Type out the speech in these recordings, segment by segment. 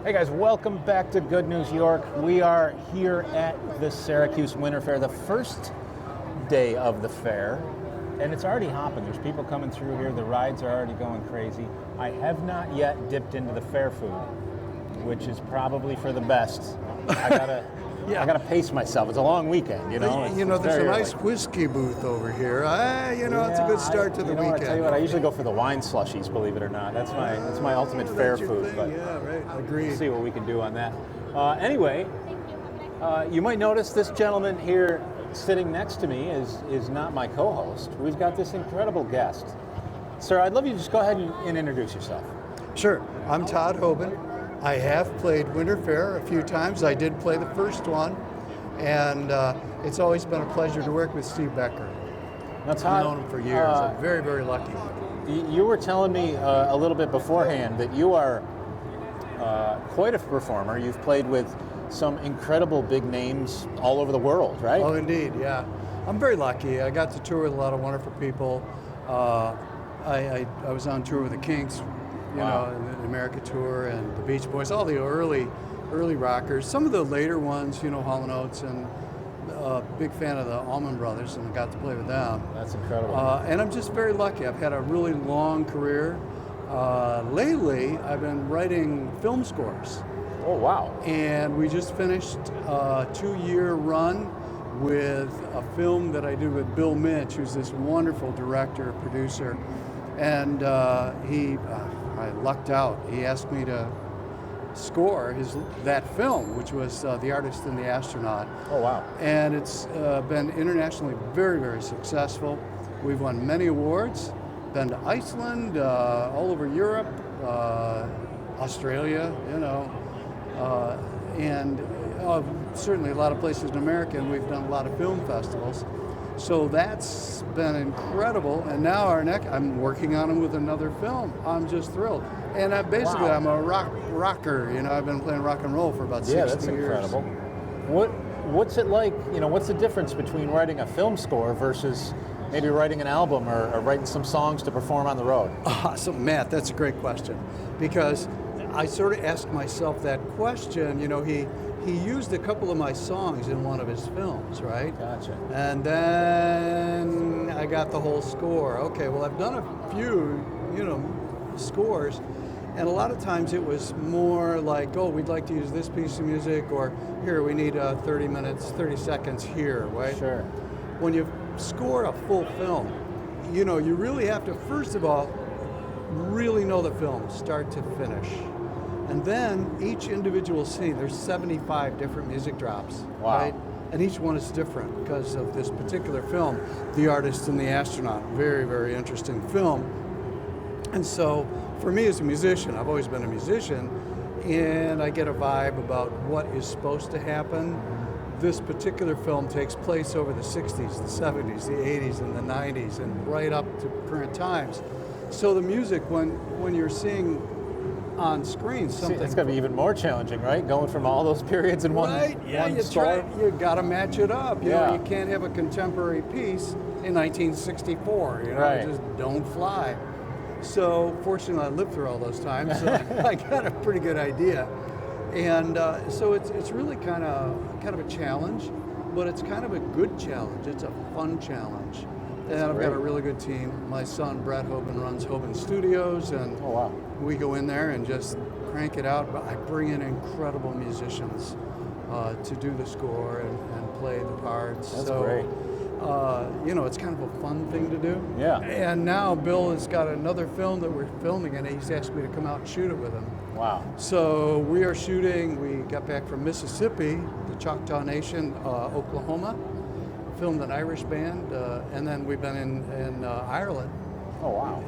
Hey guys, welcome back to Good News York. We are here at the Syracuse Winter Fair, the first day of the fair, and it's already hopping. There's people coming through here. The rides are already going crazy. I have not yet dipped into the fair food, which is probably for the best. I gotta pace myself. It's a long weekend, you know. There's a nice whiskey booth over here. It's a good start to the weekend. I tell you what, I usually go for the wine slushies, believe it or not. That's my ultimate fair food. But yeah, right. Agreed. We'll see what we can do on that. Anyway, you might notice this gentleman here sitting next to me is not my co-host. We've got this incredible guest. Sir, I'd love you to just go ahead and introduce yourself. Sure. I'm Todd Hobin. I have played Winter Fair a few times. I did play the first one, and it's always been a pleasure to work with Steve Becker. Now, Todd, I've known him for years. I'm very, very lucky. You were telling me a little bit beforehand that you are quite a performer. You've played with some incredible big names all over the world, right? Oh, indeed, yeah. I'm very lucky. I got to tour with a lot of wonderful people. I was on tour with the Kinks, the America tour, and the Beach Boys, all the early rockers. Some of the later ones, Oates, and big fan of the Allman Brothers, and I got to play with them. That's incredible. And I'm just very lucky. I've had a really long career. Lately, I've been writing film scores. Oh, wow. And we just finished a 2-year run with a film that I did with Bill Mitch, who's this wonderful director, producer. And I lucked out. He asked me to score that film, which was The Artist and the Astronaut. Oh, wow. And it's been internationally very, very successfl. We've won many awards, been to Iceland, all over Europe, Australia, and certainly a lot of places in America, and we've done a lot of film festivals. So that's been incredible, and now I'm working on him with another film. I'm just thrilled. And I'm a rocker, I've been playing rock and roll for about 60 years. Yeah, that's incredible. What's it like, what's the difference between writing a film score versus maybe writing an album or writing some songs to perform on the road? Awesome, Matt, that's a great question, because I sort of asked myself that question. He used a couple of my songs in one of his films, right? Gotcha. And then I got the whole score. Okay, well, I've done a few, scores, and a lot of times it was more like, oh, we'd like to use this piece of music, or here, we need 30 seconds here, right? Sure. When you score a full film, you really have to, first of all, really know the film, start to finish. And then each individual scene, there's 75 different music drops, wow. Right? And each one is different because of this particular film, The Artist and the Astronaut. Very, very interesting film. And so for me as a musician, I've always been a musician, and I get a vibe about what is supposed to happen. This particular film takes place over the 60s, the 70s, the 80s, and the 90s, and right up to current times. So the music, when you're seeing on screen something, it's going to be even more challenging, right? Going from all those periods in one score. You got to match it up. You can't have a contemporary piece in 1964. Right. It just don't fly. So fortunately, I lived through all those times, so I got a pretty good idea. And so it's really kind of a challenge, but it's kind of a good challenge. It's a fun challenge. And I've got a really good team. My son, Brett Hobin, runs Hobin Studios, and we go in there and just crank it out. But I bring in incredible musicians to do the score and play the parts. That's great. It's kind of a fun thing to do. Yeah. And now Bill has got another film that we're filming, and he's asked me to come out and shoot it with him. Wow. So we are shooting. We got back from Mississippi, the Choctaw Nation, Oklahoma. Filmed an Irish band, and then we've been in Ireland. Oh, wow.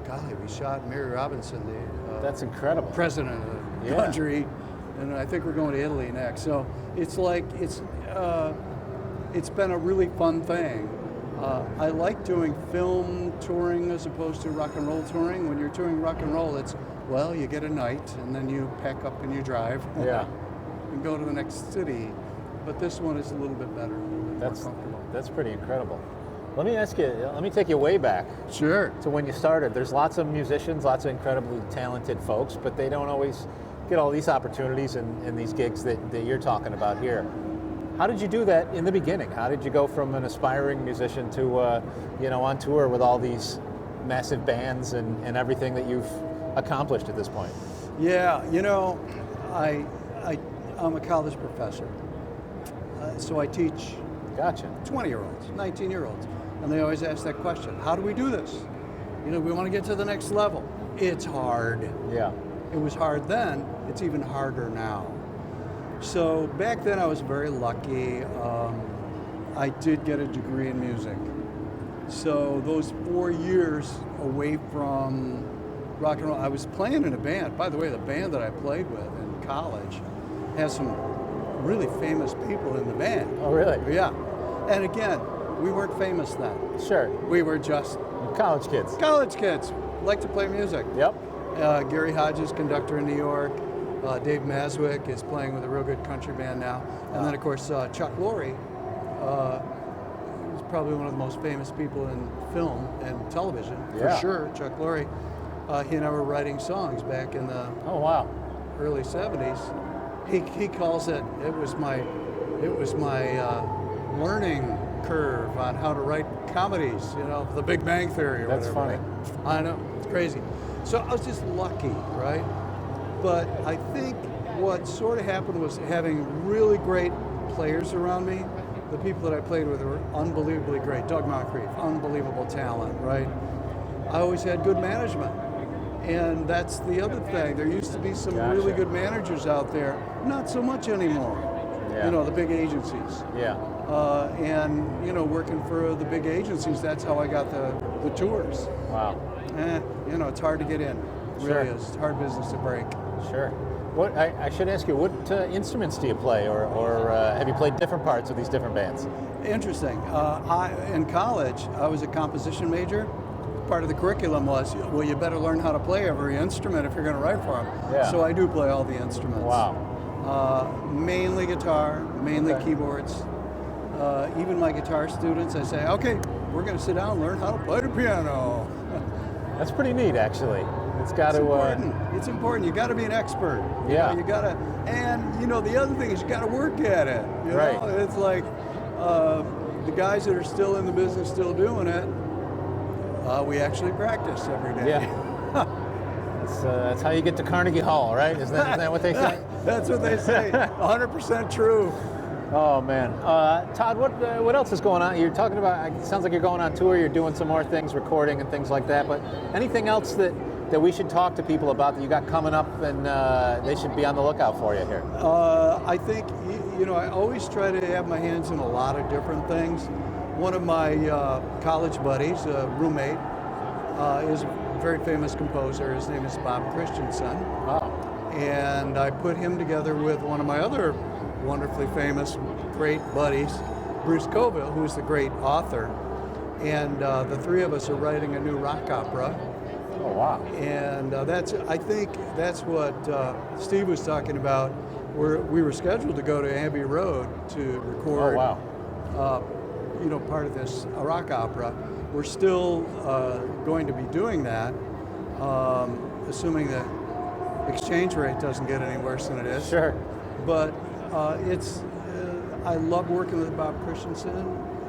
Golly, we shot Mary Robinson, the that's incredible. President of the country, and I think we're going to Italy next. So it's been a really fun thing. I like doing film touring as opposed to rock and roll touring. When you're touring rock and roll, you get a night, and then you pack up and you drive. Yeah. And go to the next city. But this one is a little bit better, more comfortable. That's pretty incredible. Let me ask you, let me take you way back Sure. to when you started. There's lots of musicians, lots of incredibly talented folks, but they don't always get all these opportunities and these gigs that you're talking about here. How did you do that in the beginning? How did you go from an aspiring musician to, on tour with all these massive bands and everything that you've accomplished at this point? Yeah, I'm a college professor, so I teach Gotcha. 20-year-olds, 19-year-olds, and they always ask that question, how do we do this? We want to get to the next level. It's hard. Yeah. It was hard then, it's even harder now. So back then I was very lucky. I did get a degree in music. So those 4 years away from rock and roll, I was playing in a band. By the way, the band that I played with in college has some really famous people in the band. Oh, really? Yeah. And again, we weren't famous then. Sure. We were just College kids. college kids, like to play music. Yep. Gary Hodges, conductor in New York. Dave Maswick is playing with a real good country band now. And then, of course, Chuck Lorre is probably one of the most famous people in film and television, Yeah. for sure. Chuck Lorre. He and I were writing songs back in the Oh, wow. early 70s. He calls it was my learning curve on how to write comedies, The Big Bang Theory or That's whatever. funny. I know, it's crazy. So I was just lucky, right? But I think what sort of happened was having really great players around me. The people that I played with were unbelievably great. Doug Moncrief, unbelievable talent, right? I always had good management. And that's the other thing. There used to be some really good managers out there. Not so much anymore. Yeah. The big agencies. Yeah. And working for the big agencies, that's how I got the tours. Wow. It's hard to get in. It Sure. really is. It's hard business to break. Sure. What I should ask you, what instruments do you play, or have you played different parts of these different bands? Interesting. In college, I was a composition major. Part of the curriculum was, well, you better learn how to play every instrument if you're going to write for them. Yeah. So I do play all the instruments. Wow. Mainly guitar, mainly keyboards. Even my guitar students, I say, okay, we're going to sit down and learn how to play the piano. That's pretty neat, actually. It's got to. Important. It's important. You got to be an expert. You got to, and the other thing is you got to work at it. Right. It's like the guys that are still in the business, still doing it. We actually practice every day. Yeah. That's how you get to Carnegie Hall, right? Isn't that what they say? That's what they say. 100% true. Oh man, Todd, what else is going on? You're talking about. It sounds like you're going on tour. You're doing some more things, recording and things like that. But anything else that we should talk to people about that you got coming up, and they should be on the lookout for you here? I think I always try to have my hands in a lot of different things. One of my college buddies, a roommate, is a very famous composer. His name is Bob Christiansen. Wow. And I put him together with one of my other wonderfully famous, great buddies, Bruce Coville, who's the great author. And the three of us are writing a new rock opera. Oh, wow. And I think that's what Steve was talking about. We were scheduled to go to Abbey Road to record part of this rock opera. We're still going to be doing that, assuming the exchange rate doesn't get any worse than it is. Sure. But I love working with Bob Christiansen.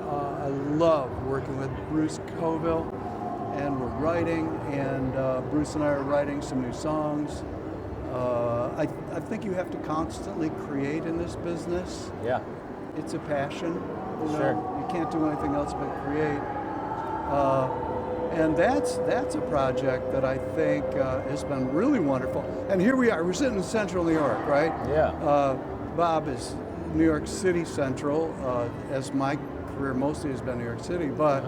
I love working with Bruce Coville, and we're writing, and Bruce and I are writing some new songs. I think you have to constantly create in this business. Yeah. It's a passion. Sure. You can't do anything else but create. And that's a project that I think has been really wonderful. And here we are. We're sitting in Central New York, right? Yeah. Bob is New York City Central, as my career mostly has been New York City. But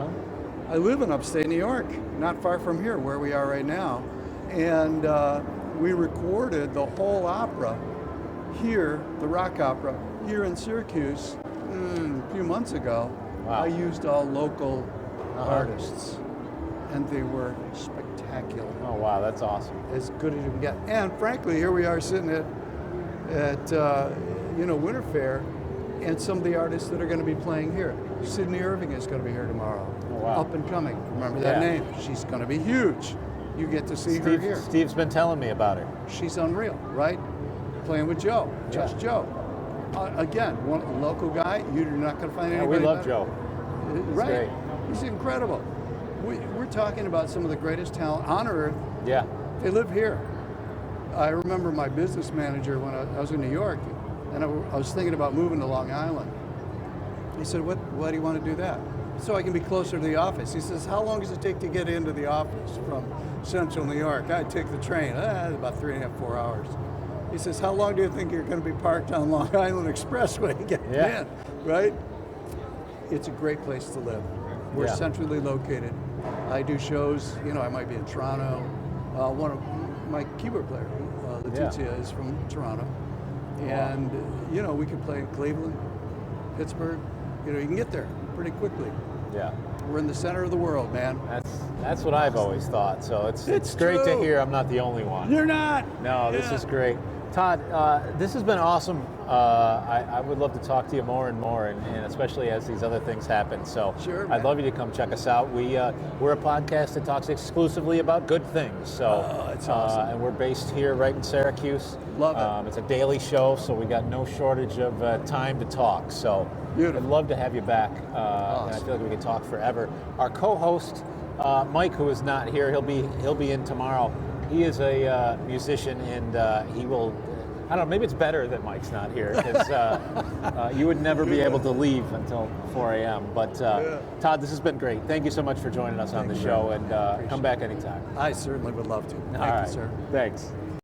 I live in upstate New York, not far from here, where we are right now. And we recorded the whole opera here, the rock opera, here in Syracuse a few months ago. Wow. I used all local artists, and they were spectacular. Oh, wow, that's awesome. As good as you can get. And frankly, here we are sitting at Winter Fair, and some of the artists that are going to be playing here. Sidney Irving is going to be here tomorrow. Oh, wow. Up and coming. Remember that name? She's going to be huge. You get to see her here. Steve's been telling me about her. She's unreal, right? Playing with Joe, just Joe. Again, one local guy. You're not going to find anybody. We love better. Joe. Right? Great. He's incredible. We're talking about some of the greatest talent on earth. Yeah. They live here. I remember my business manager when I was in New York, and I was thinking about moving to Long Island. He said, why do you want to do that? So I can be closer to the office. He says, how long does it take to get into the office from central New York? I'd take the train, about 3.5, 4 hours. He says, how long do you think you're going to be parked on Long Island Expressway getting in, right? It's a great place to live. We're centrally located. I do shows, I might be in Toronto. One of my keyboard player, Letizia, is from Toronto. And, we can play in Cleveland, Pittsburgh. You can get there pretty quickly. Yeah. We're in the center of the world, man. That's what I've always thought. So it's great to hear I'm not the only one. You're not. No, this is great. Todd, this has been awesome. I would love to talk to you more and more, and especially as these other things happen. So sure, I'd love you to come check us out. We're a podcast that talks exclusively about good things. So that's awesome. And we're based here right in Syracuse. Love it. It's a daily show, so we got no shortage of time to talk. So beautiful. I'd love to have you back. Awesome. And I feel like we could talk forever. Our co-host, Mike, who is not here, he'll be in tomorrow. He is a musician, and he will. I don't know. Maybe it's better that Mike's not here, because you would never be able to leave until 4 a.m. But Todd, this has been great. Thank you so much for joining us on the show, and come back anytime. I certainly would love to. Thank you, sir. Thanks.